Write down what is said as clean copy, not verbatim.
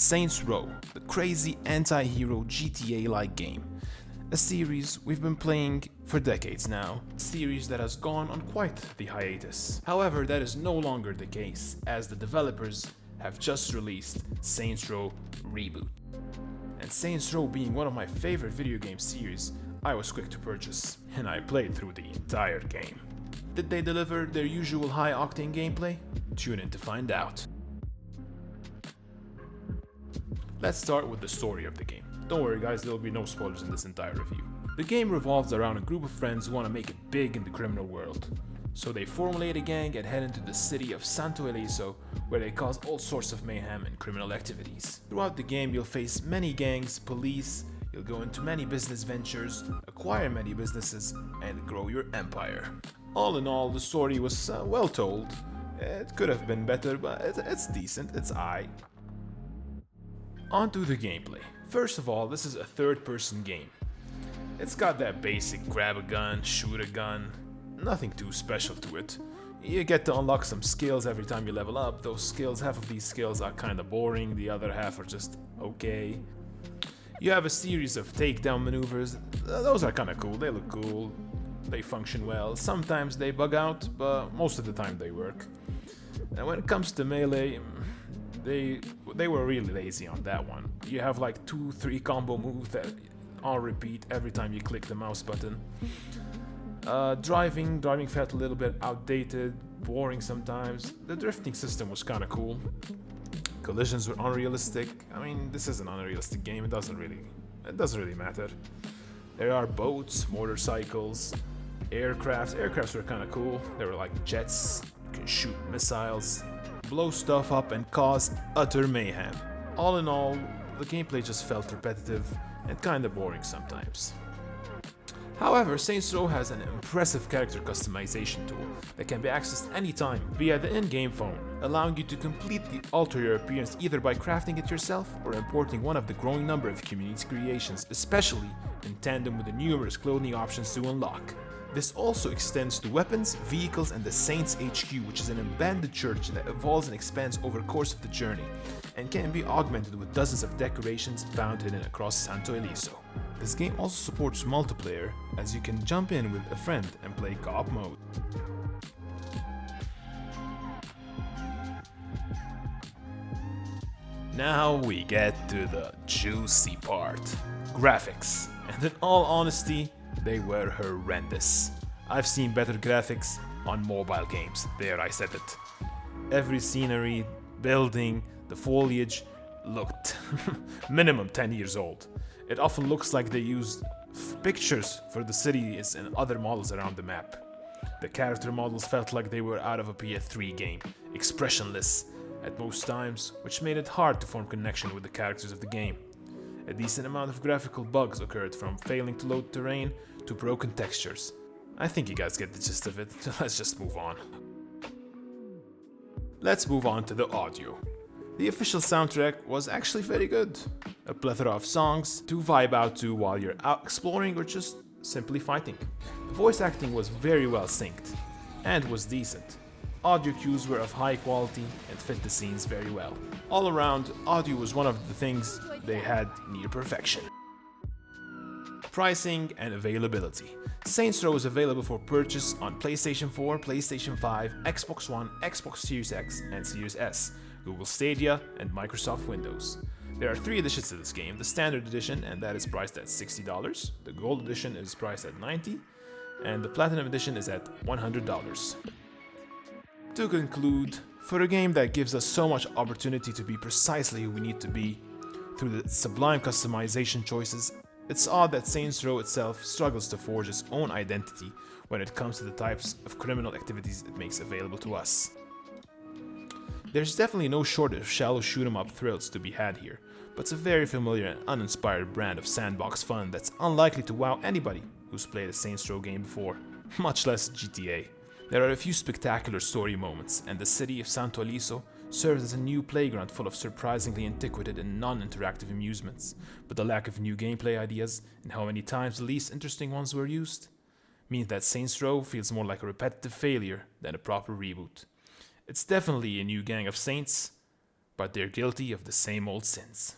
Saints Row, the crazy anti-hero GTA-like game. A series we've been playing for decades now, a series that has gone on quite the hiatus. However, that is no longer the case, as the developers have just released Saints Row Reboot. And Saints Row being one of my favorite video game series, I was quick to purchase, and I played through the entire game. Did they deliver their usual high-octane gameplay? Tune in to find out. Let's start with the story of the game. Don't worry guys, there will be no spoilers in this entire review. The game revolves around a group of friends who want to make it big in the criminal world. So they formulate a gang and head into the city of Santo Eliso, where they cause all sorts of mayhem and criminal activities. Throughout the game you'll face many gangs, police, you'll go into many business ventures, acquire many businesses, and grow your empire. All in all, the story was well told. It could have been better, but it's decent, it's aight. On to the gameplay. First of all, this is a third-person game. It's got that basic grab a gun, shoot a gun, nothing too special to it. You get to unlock some skills every time you level up. Those skills, half of these skills are kinda boring, the other half are just okay. You have a series of takedown maneuvers. Those are kinda cool, they look cool, they function well. Sometimes they bug out, but most of the time they work. And when it comes to melee, they were really lazy on that one. You have like 2-3 combo moves that on repeat every time you click the mouse button. Driving felt a little bit outdated, boring sometimes. The drifting system was kinda cool. Collisions were unrealistic. I mean, this is an unrealistic game, it doesn't really matter. There are boats, motorcycles, aircrafts. Aircrafts were kinda cool. They were like jets, you can shoot missiles, blow stuff up and cause utter mayhem. All in all, the gameplay just felt repetitive and kinda boring sometimes. However, Saints Row has an impressive character customization tool that can be accessed anytime via the in-game phone, allowing you to completely alter your appearance either by crafting it yourself or importing one of the growing number of community creations, especially in tandem with the numerous clothing options to unlock. This also extends to weapons, vehicles, and the Saints HQ, which is an abandoned church that evolves and expands over the course of the journey, and can be augmented with dozens of decorations found hidden across Santo Eliso. This game also supports multiplayer, as you can jump in with a friend and play co-op mode. Now we get to the juicy part. Graphics. And in all honesty, they were horrendous. I've seen better graphics on mobile games, there I said it. Every scenery, building, the foliage looked minimum 10 years old. It often looks like they used pictures for the cities and other models around the map. The character models felt like they were out of a PS3 game, expressionless at most times, which made it hard to form connection with the characters of the game. A decent amount of graphical bugs occurred, from failing to load terrain to broken textures. I think you guys get the gist of it, so let's just move on. Let's move on to the audio. The official soundtrack was actually very good. A plethora of songs to vibe out to while you're out exploring or just simply fighting. The voice acting was very well synced and was decent. Audio cues were of high quality and fit the scenes very well. All around, audio was one of the things they had near perfection. Pricing and availability. Saints Row is available for purchase on PlayStation 4, PlayStation 5, Xbox One, Xbox Series X and Series S, Google Stadia and Microsoft Windows. There are 3 editions to this game: the Standard Edition, and that is priced at $60, the Gold Edition is priced at $90, and the Platinum Edition is at $100. To conclude, for a game that gives us so much opportunity to be precisely who we need to be through the sublime customization choices, it's odd that Saints Row itself struggles to forge its own identity when it comes to the types of criminal activities it makes available to us. There's definitely no shortage of shallow shoot-'em-up thrills to be had here, but it's a very familiar and uninspired brand of sandbox fun that's unlikely to wow anybody who's played a Saints Row game before, much less GTA. There are a few spectacular story moments, and the city of Santo Eliso serves as a new playground full of surprisingly antiquated and non-interactive amusements, but the lack of new gameplay ideas and how many times the least interesting ones were used means that Saints Row feels more like a repetitive failure than a proper reboot. It's definitely a new gang of saints, but they're guilty of the same old sins.